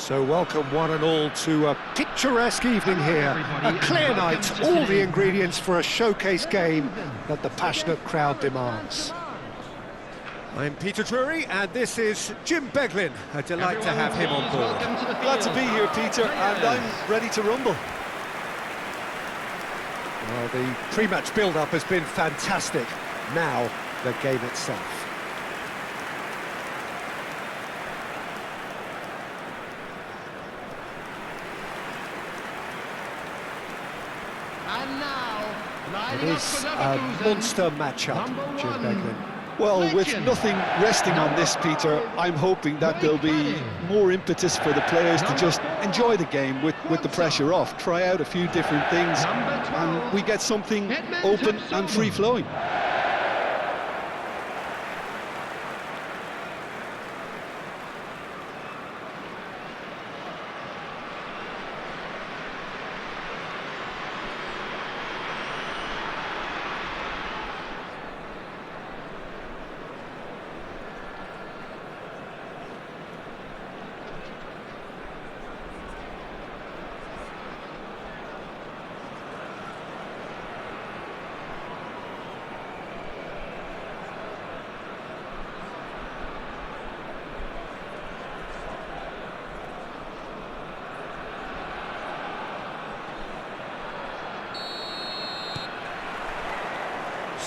So welcome one and all to a picturesque evening here. A clear night, all the ingredients for a showcase game that the passionate crowd demands. I'm Peter Drury and this is Jim Beglin. A delight to have him on board. Glad to be here, Peter, and I'm ready to rumble. Well, the pre-match build-up has been fantastic. Now, the game itself. And now, It is a monster matchup, Jim Beglin. Well, with nothing resting on this, Peter, I'm hoping that there'll be more impetus for the players to just enjoy the game with the pressure off, try out a few different things, and we get something open and free-flowing.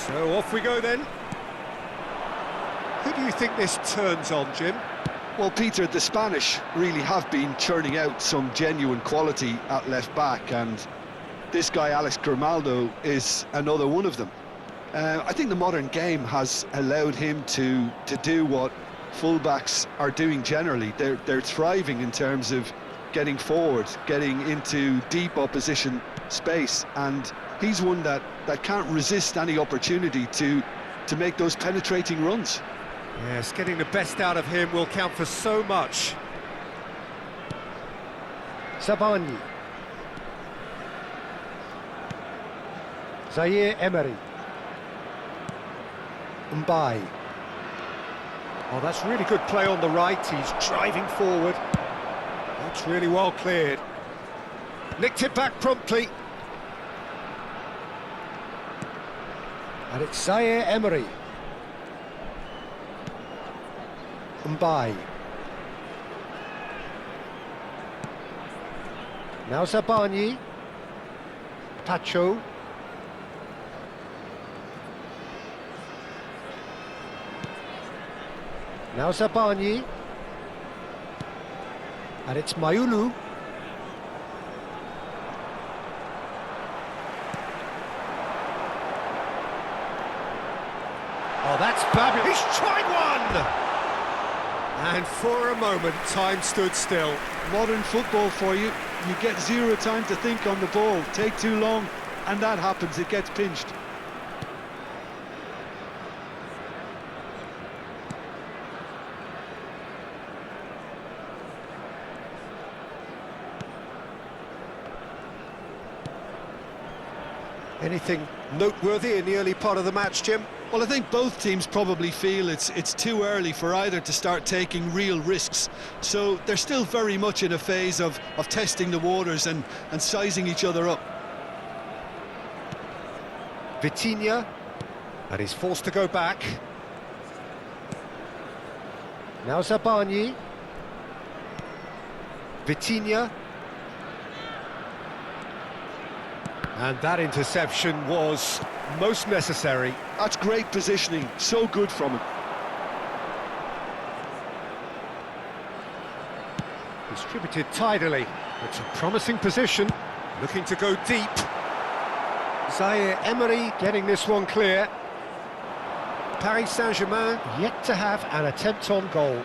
So off we go then. Who do you think this turns on, Jim? Well, Peter, the Spanish really have been churning out some genuine quality at left-back, and this guy, Alex Grimaldo, is another one of them. I think the modern game has allowed him to do what fullbacks are doing generally. They're thriving in terms of getting forward, getting into deep opposition space, and he's one that can't resist any opportunity to make those penetrating runs. Yes, getting the best out of him will count for so much. Zabani. Zaire Emery. Mbaye. Oh, that's really good play on the right. He's driving forward. That's really well cleared. Nicked it back promptly. And it's Zaire Emery. Mbaye. Now Zabani. Pacho. Now Zabani. And it's Mayulu. Oh, that's fabulous. He's tried one! And for a moment, time stood still. Modern football for you. You get zero time to think on the ball. Take too long, and that happens. It gets pinched. Anything noteworthy in the early part of the match, Jim? Well, I think both teams probably feel it's too early for either to start taking real risks. So they're still very much in a phase of testing the waters and sizing each other up. Vitinha, and he's forced to go back. Now Zabani. Vitinha. And that interception was most necessary. That's great positioning, so good from him. Distributed tidily. It's a promising position, looking to go deep. Zaire Emery getting this one clear. Paris Saint Germain yet to have an attempt on goal.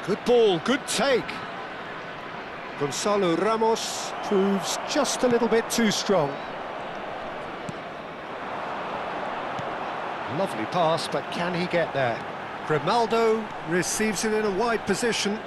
Good ball, good take. Gonzalo Ramos proves just a little bit too strong. Lovely pass, but can he get there? Grimaldo receives it in a wide position.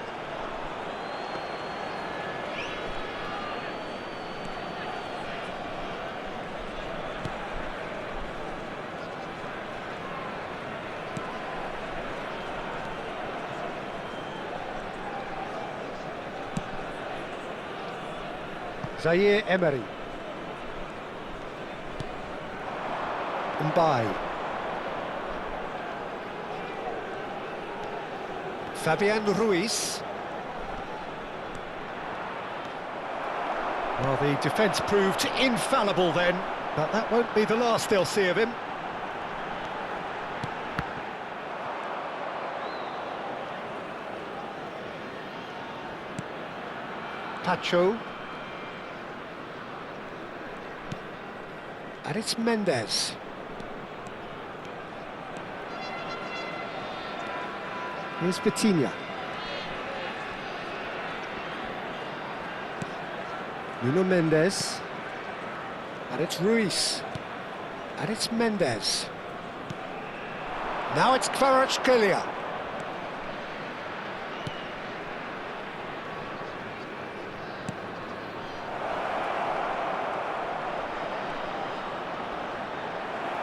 Zaire Emery. Mbaye. Fabian Ruiz. Well, the defence proved infallible then, but that won't be the last they'll see of him. Pacho. And it's Mendes. Here's Vitinha. Nuno Mendes. And it's Ruiz. And it's Mendes. Now it's Kvaratskhelia.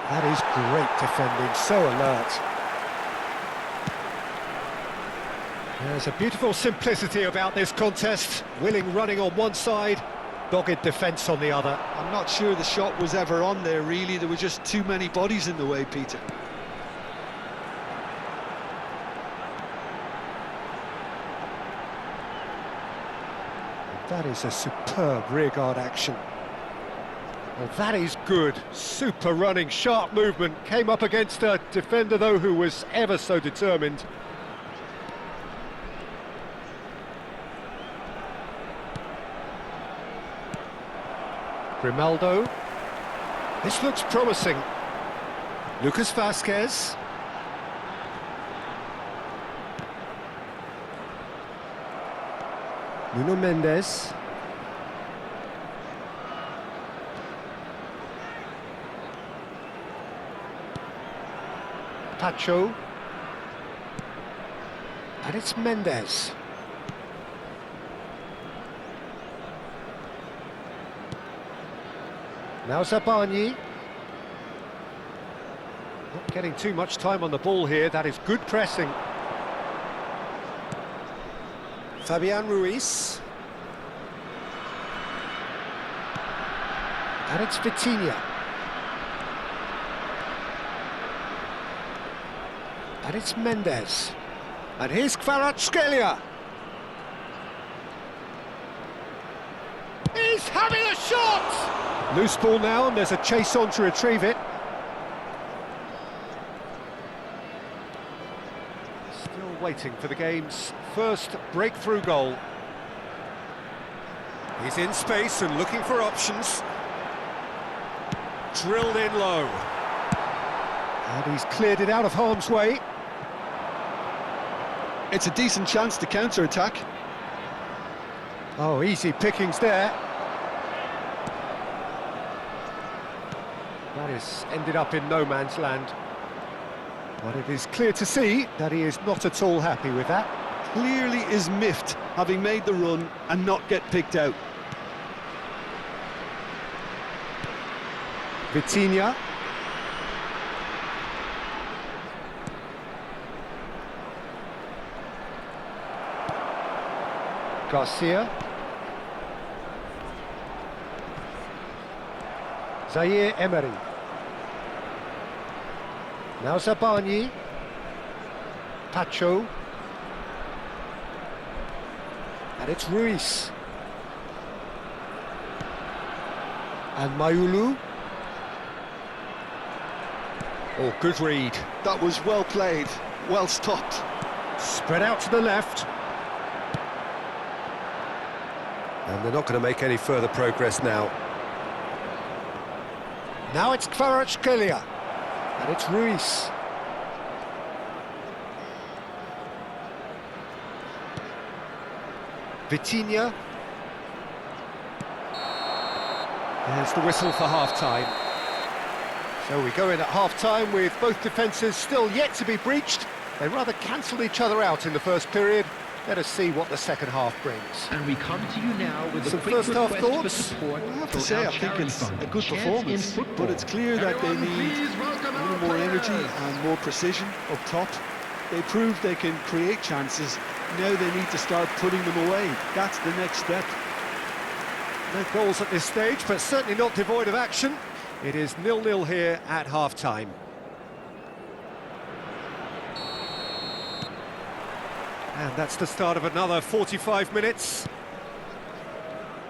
That is great defending, so alert. There's a beautiful simplicity about this contest. Willing running on one side, dogged defence on the other. I'm not sure the shot was ever on there, really. There were just too many bodies in the way, Peter. That is a superb rearguard action. Well, that is good. Super running, sharp movement. Came up against a defender, though, who was ever so determined. Grimaldo. This looks promising. Lucas Vazquez. Nuno Mendes. Pacho. And it's Mendes. Now Zabani. Not getting too much time on the ball here. That is good pressing. Fabian Ruiz. And it's Vitinha. And it's Mendes. And here's Kvaratskhelia. He's having a shot! Loose ball now, and there's a chase on to retrieve it. Still waiting for the game's first breakthrough goal. He's in space and looking for options. Drilled in low. And he's cleared it out of harm's way. It's a decent chance to counter-attack. Oh, easy pickings there. That has ended up in no man's land. But it is clear to see that he is not at all happy with that. Clearly is miffed, having made the run and not get picked out. Vitinha. Garcia. Zaire Emery. Now Zabani. Pacho. And it's Ruiz. And Mayulu. Oh, good read. That was well played, well stopped. Spread out to the left. And they're not going to make any further progress now. Now it's Kvaratskhelia. And it's Ruiz. Vitinha. There's the whistle for half-time. So we go in at half-time with both defences still yet to be breached. They rather cancelled each other out in the first period. Let us see what the second half brings. And we come to you now with Some a quick first half request for thoughts? support. I have to for say, our I think charity it's fund, a good Chance performance, in Football. but it's clear that they Everyone, need please welcome a our little more energy players. and more precision up top. They proved they can create chances. Now they need to start putting them away. That's the next step. No goals at this stage, but certainly not devoid of action. It is 0-0 here at half-time. And that's the start of another 45 minutes.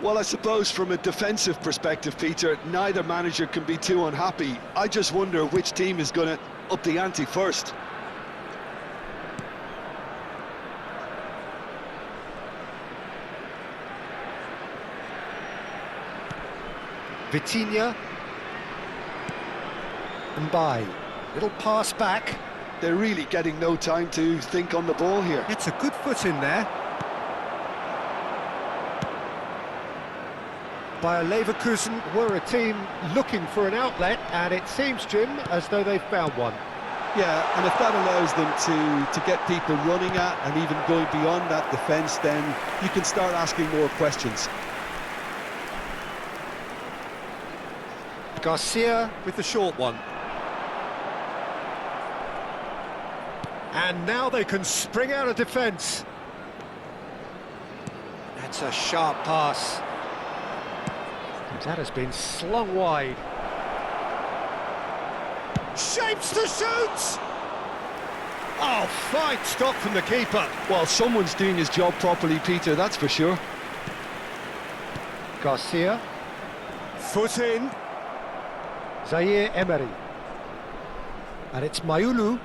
Well, I suppose from a defensive perspective, Peter, neither manager can be too unhappy. I just wonder which team is going to up the ante first. Vitinha. Mbai. Little pass back. They're really getting no time to think on the ball here. It's a good foot in there. Bayer Leverkusen were a team looking for an outlet, and it seems, Jim, as though they've found one. Yeah, and if that allows them to get people running at and even going beyond that defence, then you can start asking more questions. Garcia with the short one. And now they can spring out of defence. That's a sharp pass. That has been slung wide. Shapes to shoot! Oh, fine stop from the keeper. Well, someone's doing his job properly, Peter, that's for sure. Garcia. Foot in. Zaire Emery. And it's Mayulu.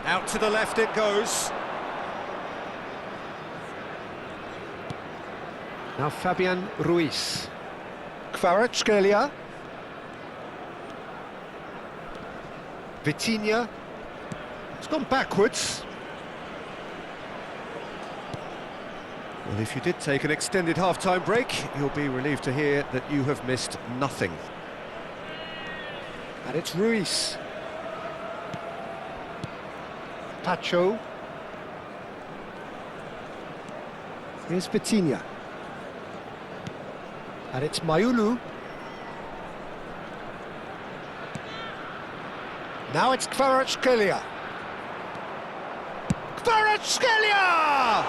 Out to the left it goes. Now Fabian Ruiz. Kvaratskhelia. Vitinha. It's gone backwards. Well, if you did take an extended half-time break, you'll be relieved to hear that you have missed nothing. And it's Ruiz. Pacho. Here's Vitinha. And it's Mayulu. Now it's Kvaratskhelia. Kvaratskhelia!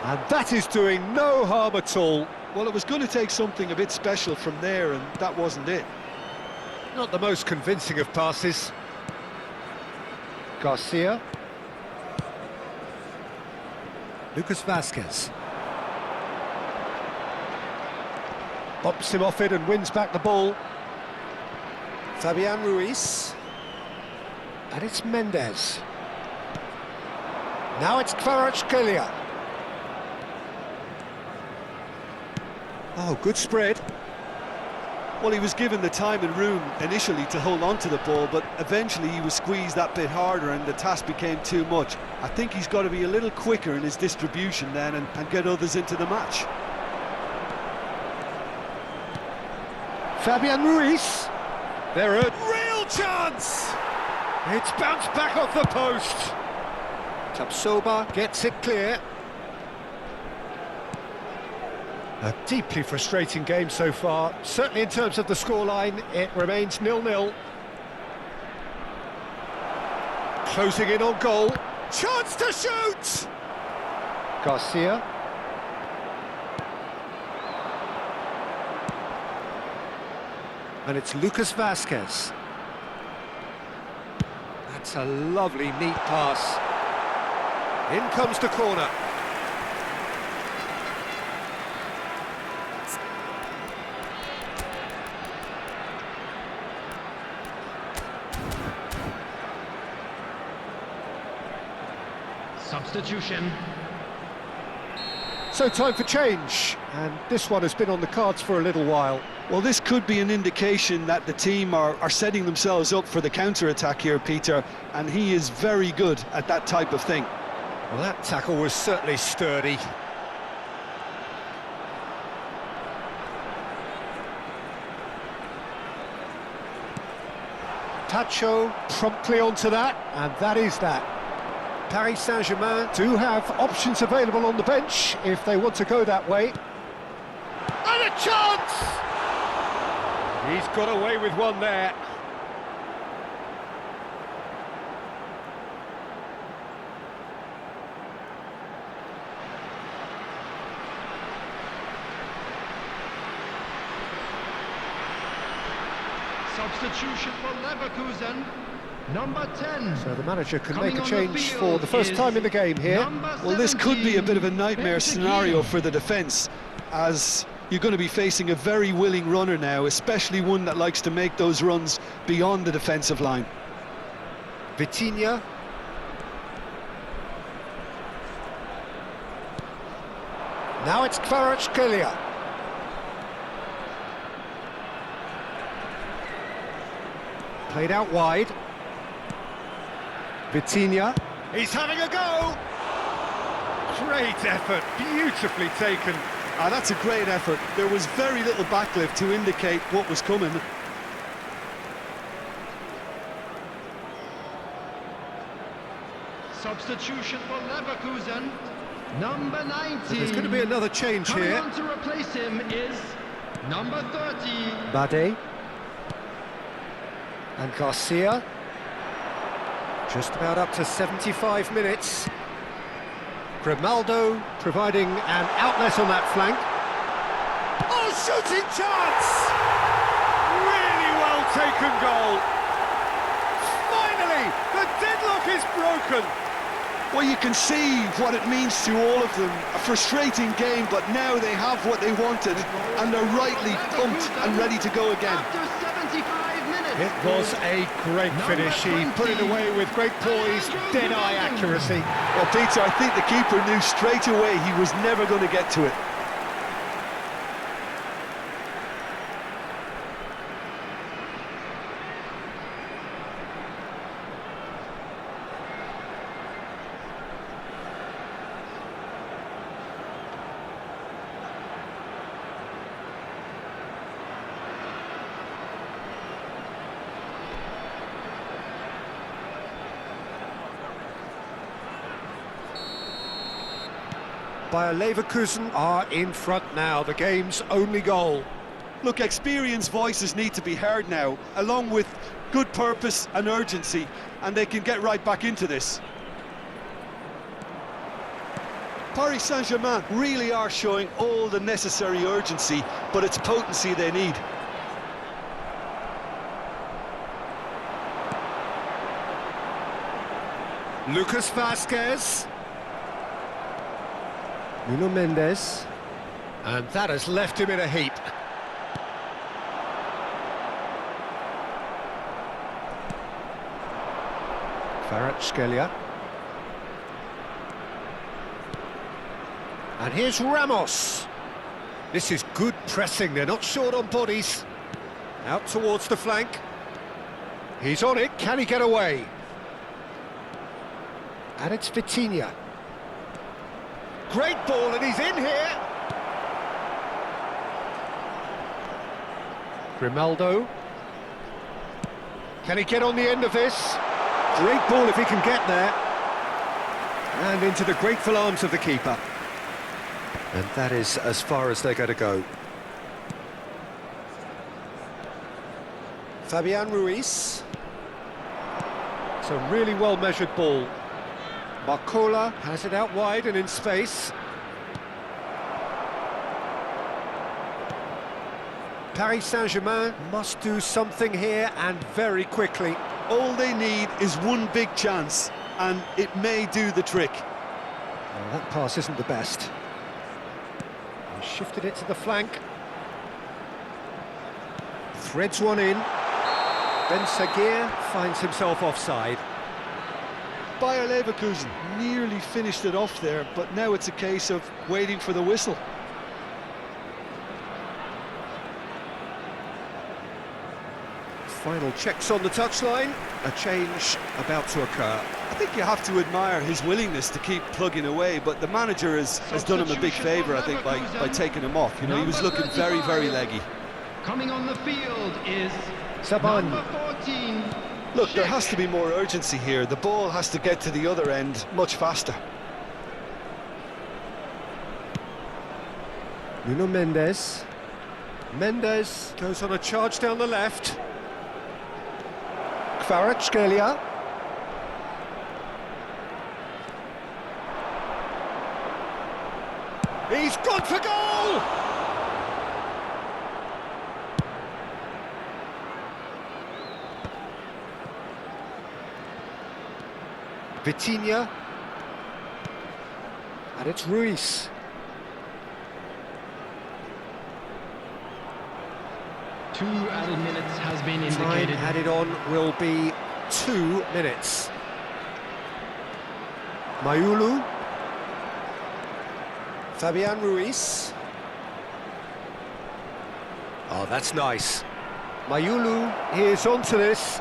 And that is doing no harm at all. Well, it was going to take something a bit special from there, and that wasn't it. Not the most convincing of passes. Garcia. Lucas Vazquez. Bops him off it and wins back the ball. Fabian Ruiz. And it's Mendes. Now it's Kvaratskhelia. Oh, good spread. Well, he was given the time and room initially to hold on to the ball, but eventually he was squeezed that bit harder and the task became too much. I think he's got to be a little quicker in his distribution then and get others into the match. Fabian Ruiz. They're a real chance! It's bounced back off the post. Tapsoba gets it clear. A deeply frustrating game so far. Certainly in terms of the scoreline, it remains 0-0. Closing in on goal. Chance to shoot! Garcia. And it's Lucas Vazquez. That's a lovely, neat pass. In comes the corner. Substitution. So time for change, and this one has been on the cards for a little while. Well, this could be an indication that the team are setting themselves up for the counter-attack here, Peter, and he is very good at that type of thing. Well, that tackle was certainly sturdy. Pacho promptly onto that, and that is that. Paris Saint Germain do have options available on the bench if they want to go that way. And a chance! He's got away with one there. Substitution for Leverkusen. Number 10. So the manager can Coming make a on change the for the first field time in the game here. Well, this could be a bit of a 17, nightmare PSG. scenario for the defence, as you're going to be facing a very willing runner now, especially one that likes to make those runs beyond the defensive line. Vitinha. Now it's Kvaratskhelia. Played out wide. Vitinha. He's having a go! Great effort, beautifully taken. That's a great effort. There was very little backlift to indicate what was coming. Substitution for Leverkusen. Number 19. There's going to be another change Coming here. on to replace him is number 30. Bade. And Garcia. Just about up to 75 minutes. Grimaldo providing an outlet on that flank. Oh, shooting chance! Really well taken goal. Finally, the deadlock is broken. Well, you can see what it means to all of them. A frustrating game, but now they have what they wanted, and they're rightly pumped and ready to go again. After 75 minutes. It was a great finish. He put it away with great poise, dead-eye accuracy. Well, Peter, I think the keeper knew straight away he was never going to get to it. Bayer Leverkusen are in front now, the game's only goal. Look, experienced voices need to be heard now, along with good purpose and urgency, and they can get right back into this. Paris Saint Germain really are showing all the necessary urgency, but it's potency they need. Lucas Vazquez. Nuno Mendes. And that has left him in a heap. Kvaratskhelia. And here's Ramos. This is good pressing, they're not short on bodies. Out towards the flank. He's on it, can he get away? And it's Vitinha. Great ball, and he's in here. Grimaldo. Can he get on the end of this? Great ball if he can get there. And into the grateful arms of the keeper. And that is as far as they're going to go. Fabian Ruiz. It's a really well-measured ball. Barcola has it out wide and in space. Paris Saint Germain must do something here, and very quickly. All they need is one big chance, and it may do the trick. Well, that pass isn't the best. He shifted it to the flank. Threads one in. Ben Seguir finds himself offside. Bayer Leverkusen nearly finished it off there, but now it's a case of waiting for the whistle. Final checks on the touchline. A change about to occur. I think you have to admire his willingness to keep plugging away, but the manager has done him a big favour, I think, by taking him off. You know, he was looking very, very leggy. Coming on the field is Saban. number 14. Look, there has to be more urgency here. The ball has to get to the other end much faster. Nuno Mendes. Mendes goes on a charge down the left. Kvaratskhelia. He's gone for goal! Vitinha. And it's Ruiz. Two added minutes has been Time indicated. added on will be 2 minutes. Mayulu. Fabian Ruiz. Oh, that's nice. Mayulu is onto this.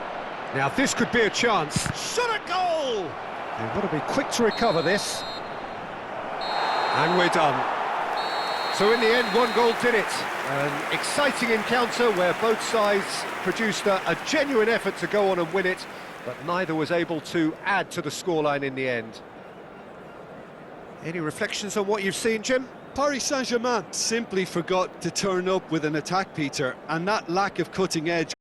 Now this could be a chance. Shot a goal! They've got to be quick to recover this. And we're done. So in the end, 1 goal did it. An exciting encounter where both sides produced a genuine effort to go on and win it, but neither was able to add to the scoreline in the end. Any reflections on what you've seen, Jim? Paris Saint Germain simply forgot to turn up with an attack, Peter, and that lack of cutting edge